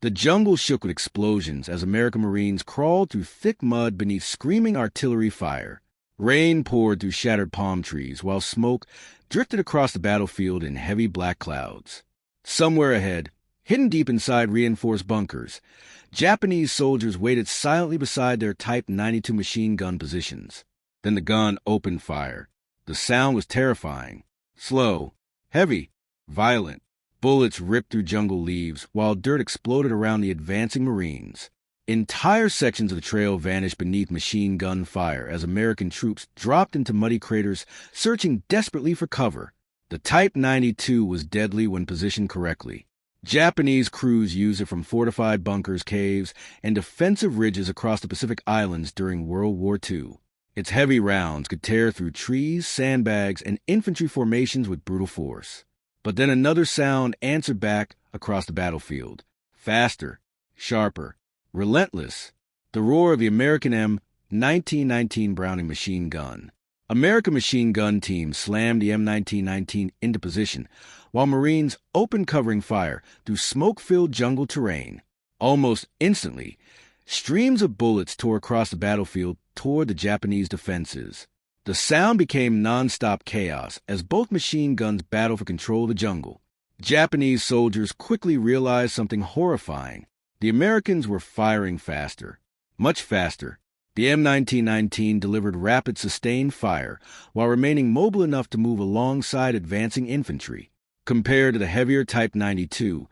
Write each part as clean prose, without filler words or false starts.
The jungle shook with explosions as American Marines crawled through thick mud beneath screaming artillery fire. Rain poured through shattered palm trees, while smoke drifted across the battlefield in heavy black clouds. Somewhere ahead, hidden deep inside reinforced bunkers, Japanese soldiers waited silently beside their Type 92 machine gun positions. Then the gun opened fire. The sound was terrifying. Slow, heavy, violent. Bullets ripped through jungle leaves, while dirt exploded around the advancing Marines. Entire sections of the trail vanished beneath machine gun fire as American troops dropped into muddy craters, searching desperately for cover. The Type 92 was deadly when positioned correctly. Japanese crews used it from fortified bunkers, caves, and defensive ridges across the Pacific Islands during World War II. Its heavy rounds could tear through trees, sandbags, and infantry formations with brutal force. But then another sound answered back across the battlefield. Faster, sharper, relentless. The roar of the American M1919 Browning machine gun. American machine gun teams slammed the M1919 into position, while Marines opened covering fire through smoke-filled jungle terrain. Almost instantly, streams of bullets tore across the battlefield toward the Japanese defenses. The sound became nonstop chaos as both machine guns battled for control of the jungle. Japanese soldiers quickly realized something horrifying. The Americans were firing faster, much faster. The M1919 delivered rapid, sustained fire while remaining mobile enough to move alongside advancing infantry. Compared to the heavier Type 92,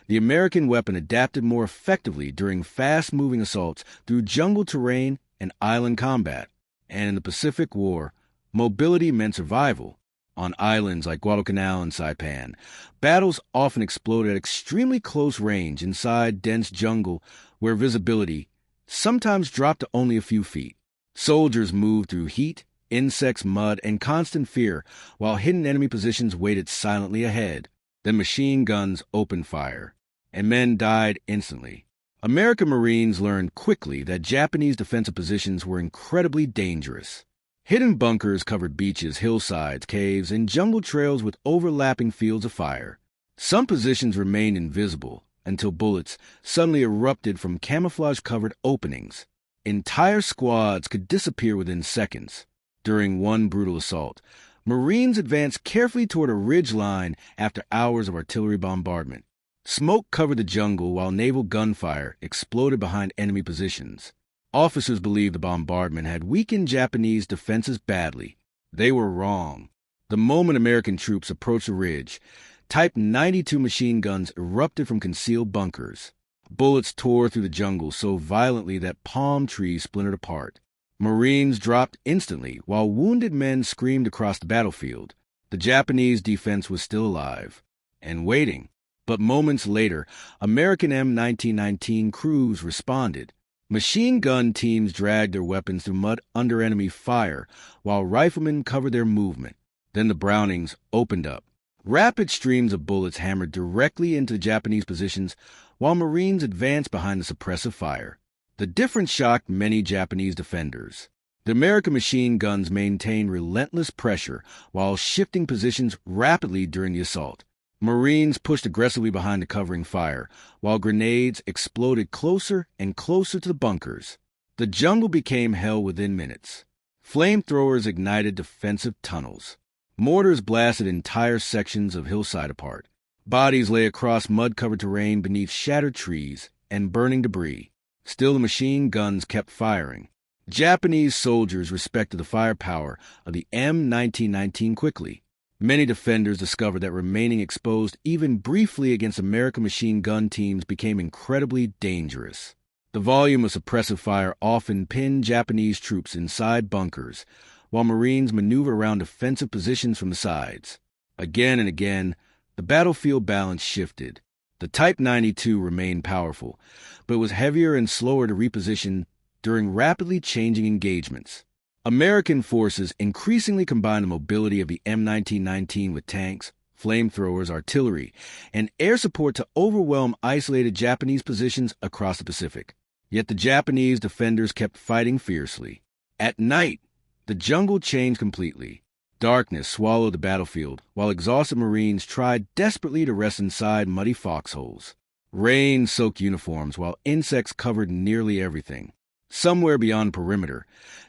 the American weapon adapted more effectively during fast-moving assaults through jungle terrain and island combat. And in the Pacific War, mobility meant survival. On islands like Guadalcanal and Saipan, battles often exploded at extremely close range inside dense jungle where visibility sometimes dropped to only a few feet. Soldiers moved through heat, insects, mud, and constant fear, while hidden enemy positions waited silently ahead. Then machine guns opened fire, and men died instantly. American Marines learned quickly that Japanese defensive positions were incredibly dangerous. Hidden bunkers covered beaches, hillsides, caves, and jungle trails with overlapping fields of fire. Some positions remained invisible until bullets suddenly erupted from camouflage-covered openings. Entire squads could disappear within seconds. During one brutal assault, Marines advanced carefully toward a ridge line after hours of artillery bombardment. Smoke covered the jungle while naval gunfire exploded behind enemy positions. Officers believed the bombardment had weakened Japanese defenses badly. They were wrong. The moment American troops approached the ridge, Type 92 machine guns erupted from concealed bunkers. Bullets tore through the jungle so violently that palm trees splintered apart. Marines dropped instantly while wounded men screamed across the battlefield. The Japanese defense was still alive and waiting. But moments later, American M1919 crews responded. Machine gun teams dragged their weapons through mud under enemy fire, while riflemen covered their movement. Then the Brownings opened up. Rapid streams of bullets hammered directly into Japanese positions, while Marines advanced behind the suppressive fire. The difference shocked many Japanese defenders. The American machine guns maintained relentless pressure while shifting positions rapidly during the assault. Marines pushed aggressively behind the covering fire, while grenades exploded closer and closer to the bunkers. The jungle became hell within minutes. Flamethrowers ignited defensive tunnels. Mortars blasted entire sections of hillside apart. Bodies lay across mud-covered terrain beneath shattered trees and burning debris. Still, the machine guns kept firing. Japanese soldiers respected the firepower of the M1919 quickly. Many defenders discovered that remaining exposed even briefly against American machine gun teams became incredibly dangerous. The volume of suppressive fire often pinned Japanese troops inside bunkers, while Marines maneuvered around defensive positions from the sides. Again and again, the battlefield balance shifted. The Type 92 remained powerful, but was heavier and slower to reposition during rapidly changing engagements. American forces increasingly combined the mobility of the M1919 with tanks, flamethrowers, artillery, and air support to overwhelm isolated Japanese positions across the Pacific. Yet the Japanese defenders kept fighting fiercely. At night, the jungle changed completely. Darkness swallowed the battlefield, while exhausted Marines tried desperately to rest inside muddy foxholes. Rain soaked uniforms while insects covered nearly everything. Somewhere beyond perimeter,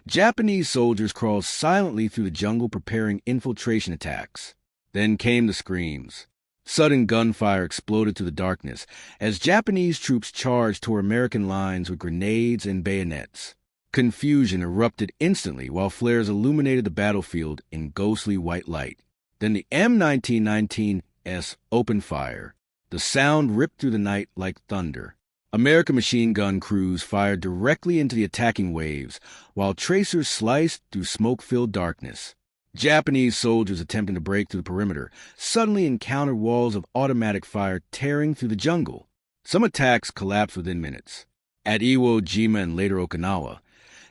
Japanese soldiers crawled silently through the jungle preparing infiltration attacks. Then came the screams. Sudden gunfire exploded through the darkness as Japanese troops charged toward American lines with grenades and bayonets. Confusion erupted instantly while flares illuminated the battlefield in ghostly white light. Then the M1919's opened fire. The sound ripped through the night like thunder. American machine gun crews fired directly into the attacking waves, while tracers sliced through smoke-filled darkness. Japanese soldiers attempting to break through the perimeter suddenly encountered walls of automatic fire tearing through the jungle. Some attacks collapsed within minutes. At Iwo Jima and later Okinawa,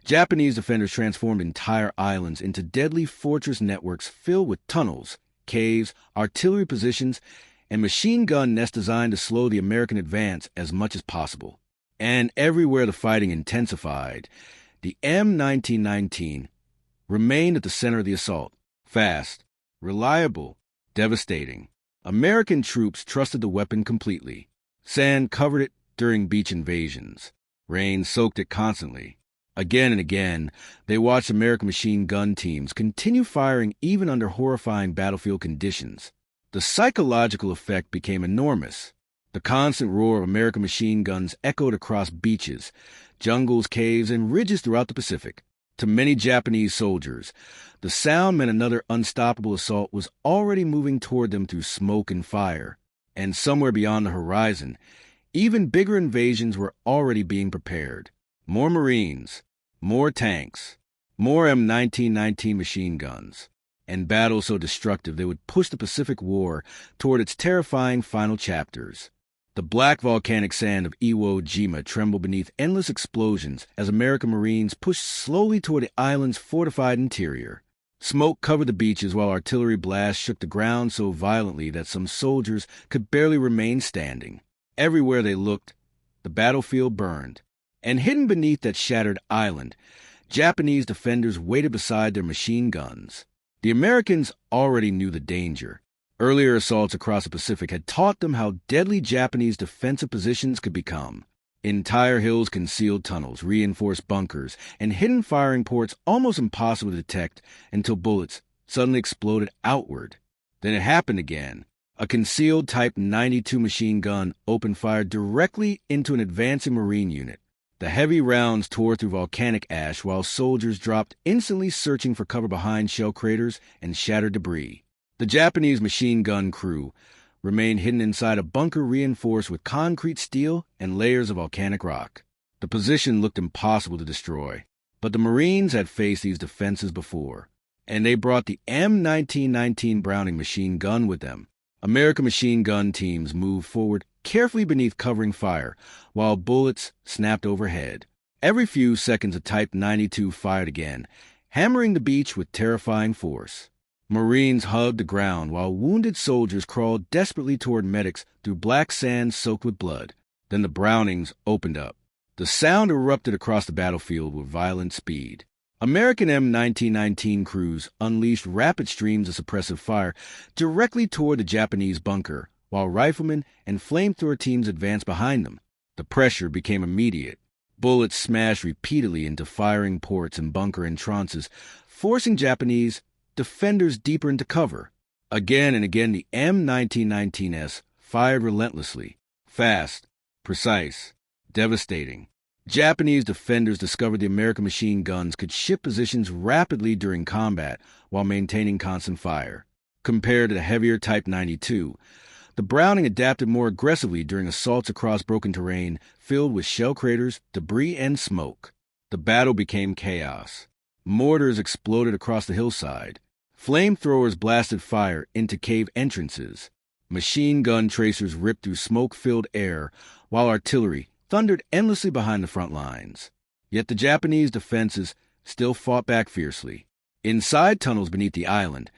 Japanese defenders transformed entire islands into deadly fortress networks filled with tunnels, caves, artillery positions, and machine gun nests designed to slow the American advance as much as possible. And everywhere the fighting intensified, the M1919 remained at the center of the assault. Fast, reliable, devastating. American troops trusted the weapon completely. Sand covered it during beach invasions. Rain soaked it constantly. Again and again, they watched American machine gun teams continue firing even under horrifying battlefield conditions. The psychological effect became enormous. The constant roar of American machine guns echoed across beaches, jungles, caves, and ridges throughout the Pacific. To many Japanese soldiers, the sound meant another unstoppable assault was already moving toward them through smoke and fire. And somewhere beyond the horizon, even bigger invasions were already being prepared. More Marines, more tanks, more M1919 machine guns, and battles so destructive they would push the Pacific War toward its terrifying final chapters. The black volcanic sand of Iwo Jima trembled beneath endless explosions as American Marines pushed slowly toward the island's fortified interior. Smoke covered the beaches while artillery blasts shook the ground so violently that some soldiers could barely remain standing. Everywhere they looked, the battlefield burned. And hidden beneath that shattered island, Japanese defenders waited beside their machine guns. The Americans already knew the danger. Earlier assaults across the Pacific had taught them how deadly Japanese defensive positions could become. Entire hills concealed tunnels, reinforced bunkers, and hidden firing ports almost impossible to detect until bullets suddenly exploded outward. Then it happened again. A concealed Type 92 machine gun opened fire directly into an advancing Marine unit. The heavy rounds tore through volcanic ash while soldiers dropped instantly searching for cover behind shell craters and shattered debris. The Japanese machine gun crew remained hidden inside a bunker reinforced with concrete steel and layers of volcanic rock. The position looked impossible to destroy, but the Marines had faced these defenses before, and they brought the M1919 Browning machine gun with them. American machine gun teams moved forward carefully beneath covering fire, while bullets snapped overhead. Every few seconds a Type 92 fired again, hammering the beach with terrifying force. Marines hugged the ground while wounded soldiers crawled desperately toward medics through black sand soaked with blood. Then the Brownings opened up. The sound erupted across the battlefield with violent speed. American M1919 crews unleashed rapid streams of suppressive fire directly toward the Japanese bunker, while riflemen and flamethrower teams advanced behind them. The pressure became immediate. Bullets smashed repeatedly into firing ports and bunker entrances, forcing Japanese defenders deeper into cover. Again and again, the M1919s fired relentlessly, fast, precise, devastating. Japanese defenders discovered the American machine guns could shift positions rapidly during combat while maintaining constant fire. Compared to the heavier Type 92, the Browning adapted more aggressively during assaults across broken terrain filled with shell craters, debris, and smoke. The battle became chaos. Mortars exploded across the hillside. Flamethrowers blasted fire into cave entrances. Machine gun tracers ripped through smoke-filled air, while artillery thundered endlessly behind the front lines. Yet the Japanese defenses still fought back fiercely. Inside tunnels beneath the island,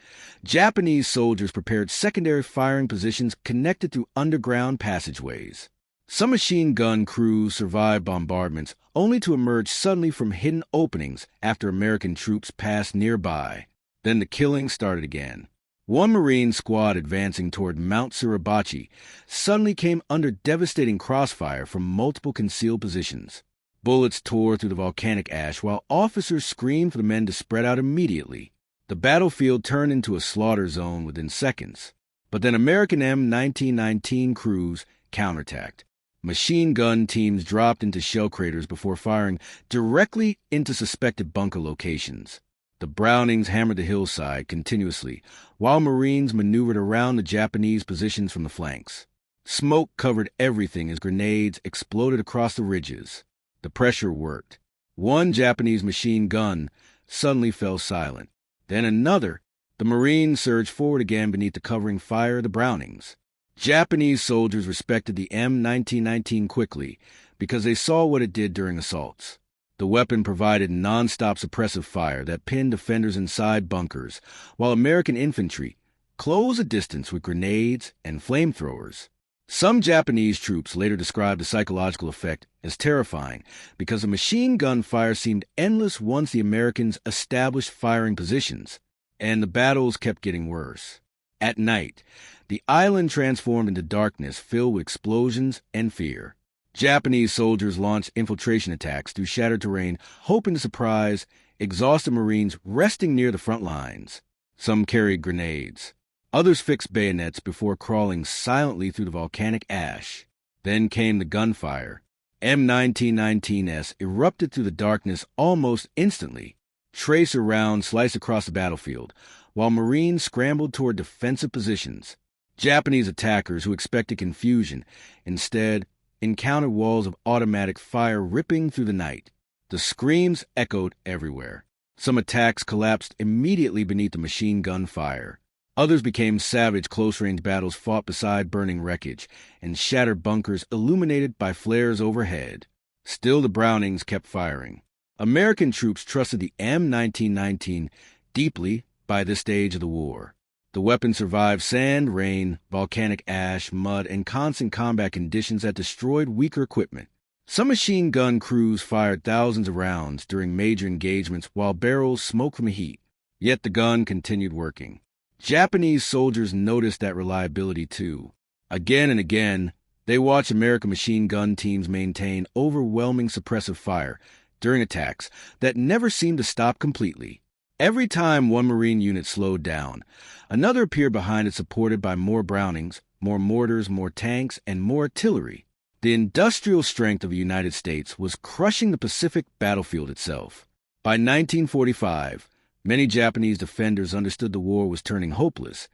Japanese soldiers prepared secondary firing positions connected through underground passageways. Some machine gun crews survived bombardments only to emerge suddenly from hidden openings after American troops passed nearby. Then the killing started again. One Marine squad advancing toward Mount Suribachi suddenly came under devastating crossfire from multiple concealed positions. Bullets tore through the volcanic ash while officers screamed for the men to spread out immediately. The battlefield turned into a slaughter zone within seconds. But then American M1919 crews counterattacked. Machine gun teams dropped into shell craters before firing directly into suspected bunker locations. The Brownings hammered the hillside continuously, while Marines maneuvered around the Japanese positions from the flanks. Smoke covered everything as grenades exploded across the ridges. The pressure worked. One Japanese machine gun suddenly fell silent. Then another. The Marines surged forward again beneath the covering fire of the Brownings. Japanese soldiers respected the M1919 quickly because they saw what it did during assaults. The weapon provided nonstop suppressive fire that pinned defenders inside bunkers, while American infantry closed the distance with grenades and flamethrowers. Some Japanese troops later described the psychological effect as terrifying because the machine gun fire seemed endless once the Americans established firing positions, and the battles kept getting worse. At night, the island transformed into darkness filled with explosions and fear. Japanese soldiers launched infiltration attacks through shattered terrain, hoping to surprise exhausted Marines resting near the front lines. Some carried grenades. Others fixed bayonets before crawling silently through the volcanic ash. Then came the gunfire. M1919s erupted through the darkness almost instantly. Tracer rounds sliced across the battlefield, while Marines scrambled toward defensive positions. Japanese attackers who expected confusion instead encountered walls of automatic fire ripping through the night. The screams echoed everywhere. Some attacks collapsed immediately beneath the machine gun fire. Others became savage close-range battles fought beside burning wreckage and shattered bunkers illuminated by flares overhead. Still, the Brownings kept firing. American troops trusted the M1919 deeply by this stage of the war. The weapon survived sand, rain, volcanic ash, mud, and constant combat conditions that destroyed weaker equipment. Some machine gun crews fired thousands of rounds during major engagements while barrels smoked from the heat. Yet the gun continued working. Japanese soldiers noticed that reliability too. Again and again, they watched American machine gun teams maintain overwhelming suppressive fire during attacks that never seemed to stop completely. Every time one Marine unit slowed down, another appeared behind it supported by more Brownings, more mortars, more tanks, and more artillery. The industrial strength of the United States was crushing the Pacific battlefield itself. By 1945, many Japanese defenders understood the war was turning hopeless,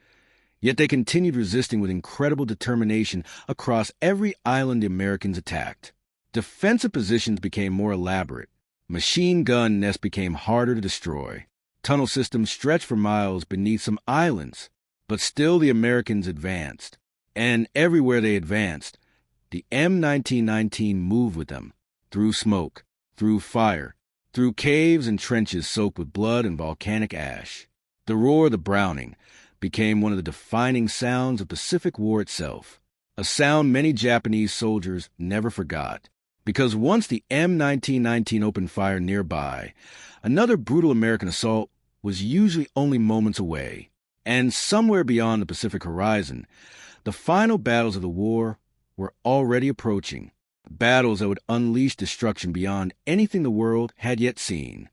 yet they continued resisting with incredible determination across every island the Americans attacked. Defensive positions became more elaborate. Machine gun nests became harder to destroy. Tunnel systems stretched for miles beneath some islands, but still the Americans advanced. And everywhere they advanced, the M1919 moved with them, through smoke, through fire, through caves and trenches soaked with blood and volcanic ash. The roar of the Browning became one of the defining sounds of Pacific War itself, a sound many Japanese soldiers never forgot. Because once the M1919 opened fire nearby, another brutal American assault was usually only moments away. And somewhere beyond the Pacific horizon, the final battles of the war were already approaching, battles that would unleash destruction beyond anything the world had yet seen.